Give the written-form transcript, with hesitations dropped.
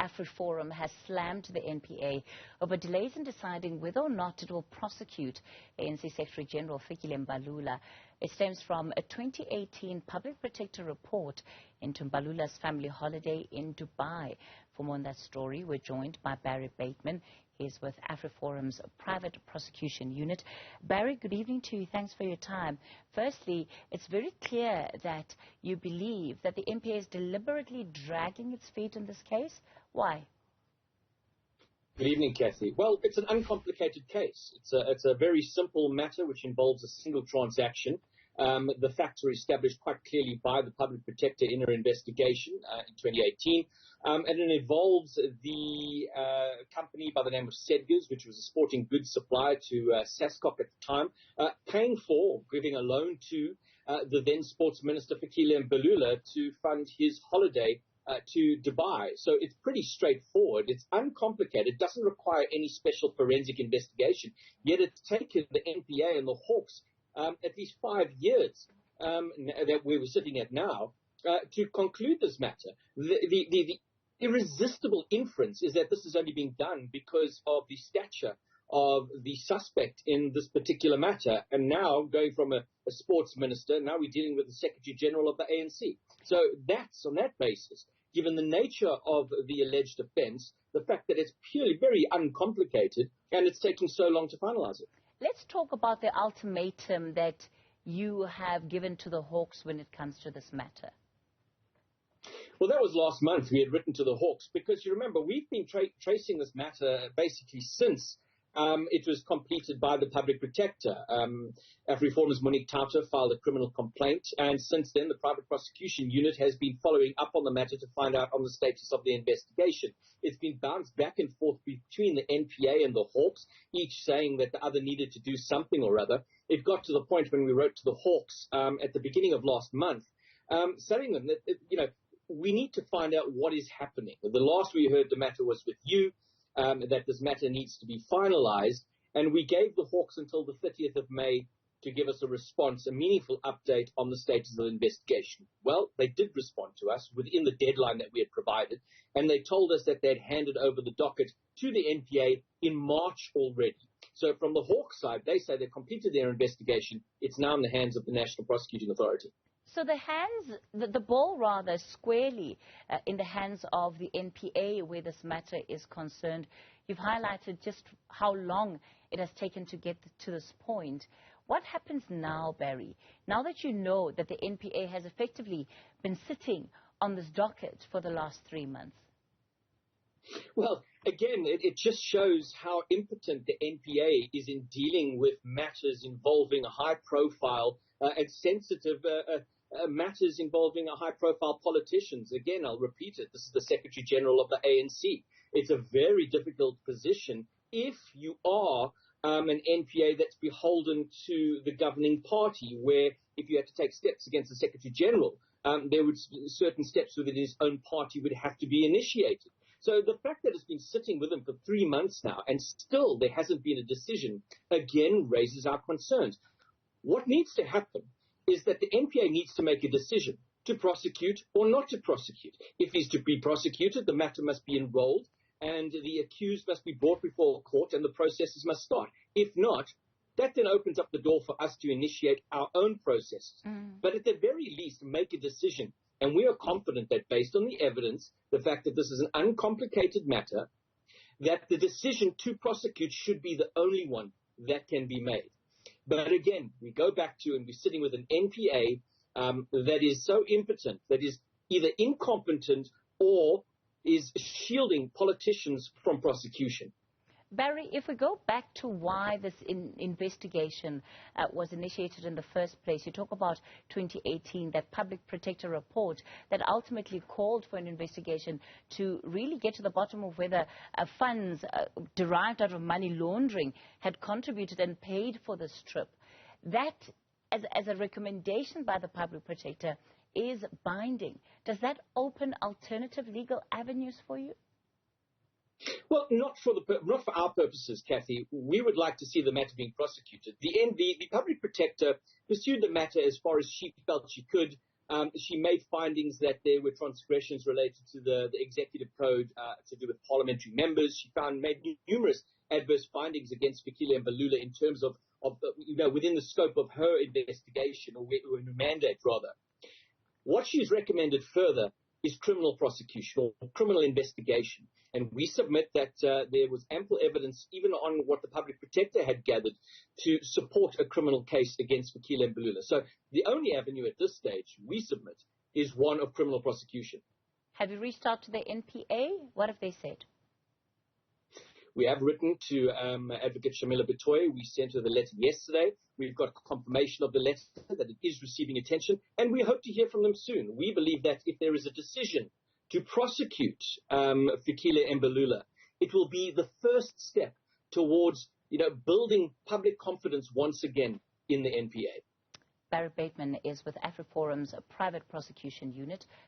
Afriforum has slammed the NPA over delays in deciding whether or not it will prosecute ANC Secretary General Fikile Mbablula. It stems from a 2018 Public Protector report into Mbalula's family holiday in Dubai. For more on that story, we're joined by Barry Bateman. He's with Afriforum's private prosecution unit. Barry, good evening to you. Thanks for your time. Firstly, it's very clear that you believe that the NPA is deliberately dragging its feet in this case. Why? Good evening, Kathy. Well, it's an uncomplicated case. It's a very simple matter which involves a single transaction. The facts were established quite clearly by the Public Protector in her investigation in 2018. And it involves the company by the name of Sedgars, which was a sporting goods supplier to Sascock at the time, paying for, giving a loan to the then Sports Minister Fikile Mbablula to fund his holiday to Dubai. So it's pretty straightforward. It's uncomplicated. It doesn't require any special forensic investigation. Yet it's taken the NPA and the Hawks at least 5 years that we were sitting at now to conclude this matter. The irresistible inference is that this is only being done because of the stature of the suspect in this particular matter. And now, going from a sports minister, now we're dealing with the Secretary General of the ANC. So that's on that basis, given the nature of the alleged offence, the fact that it's purely very uncomplicated and it's taking so long to finalise it. Let's talk about the ultimatum that you have given to the Hawks when it comes to this matter. Well, that was last month. We had written to the Hawks because, you remember, we've been tracing this matter basically since it was completed by the Public Protector. Afriforum's Monique Tauter filed a criminal complaint, and since then the private prosecution unit has been following up on the matter to find out on the status of the investigation. It's been bounced back and forth between the NPA and the Hawks, each saying that the other needed to do something or other. It got to the point when we wrote to the Hawks at the beginning of last month, telling them that, we need to find out what is happening. The last we heard the matter was with you, that this matter needs to be finalized, and we gave the Hawks until the 30th of May to give us a response, a meaningful update on the status of the investigation. Well, they did respond to us within the deadline that we had provided, and they told us that they'd handed over the docket to the NPA in March already. So from the Hawks side, they say they completed their investigation. It's now in the hands of the National Prosecuting Authority. So the ball rather squarely in the hands of the NPA where this matter is concerned. You've highlighted just how long it has taken to get to this point. What happens now, Barry, now that you know that the NPA has effectively been sitting on this docket for the last 3 months? Well, again, it just shows how impotent the NPA is in dealing with matters involving a high-profile and sensitive matters involving a high-profile politicians. Again, I'll repeat it. This is the Secretary General of the ANC. It's a very difficult position if you are an NPA that's beholden to the governing party, where if you had to take steps against the Secretary General, there would certain steps within his own party would have to be initiated. So the fact that it's been sitting with him for 3 months now and still there hasn't been a decision, again, raises our concerns. What needs to happen is that the NPA needs to make a decision to prosecute or not to prosecute. If he's to be prosecuted, the matter must be enrolled and the accused must be brought before a court and the processes must start. If not, that then opens up the door for us to initiate our own processes. But at the very least, make a decision. And we are confident that based on the evidence, the fact that this is an uncomplicated matter, that the decision to prosecute should be the only one that can be made. But again, we go back to, and we're sitting with an NPA that is so impotent, that is either incompetent or is shielding politicians from prosecution. Barry, if we go back to why this investigation was initiated in the first place, you talk about 2018, that Public Protector report that ultimately called for an investigation to really get to the bottom of whether funds derived out of money laundering had contributed and paid for this trip. That, as a recommendation by the Public Protector, is binding. Does that open alternative legal avenues for you? Well, not for our purposes, Kathy. We would like to see the matter being prosecuted. The Public Protector pursued the matter as far as she felt she could She made findings that there were transgressions related to the executive code to do with parliamentary members. She made numerous adverse findings against Fikile Mbablula in terms of within the scope of her investigation or her mandate rather. What she's recommended further is criminal prosecution or criminal investigation. And we submit that there was ample evidence, even on what the public protector had gathered, to support a criminal case against Fikile Mbablula. So the only avenue at this stage, we submit, is one of criminal prosecution. Have you reached out to the NPA? What have they said? We have written to Advocate Shamila Bitoy. We sent her the letter yesterday. We've got confirmation of the letter that it is receiving attention, and we hope to hear from them soon. We believe that if there is a decision to prosecute Fikile Mbablula, it will be the first step towards building public confidence once again in the NPA. Barry Bateman is with Afriforum's private prosecution unit.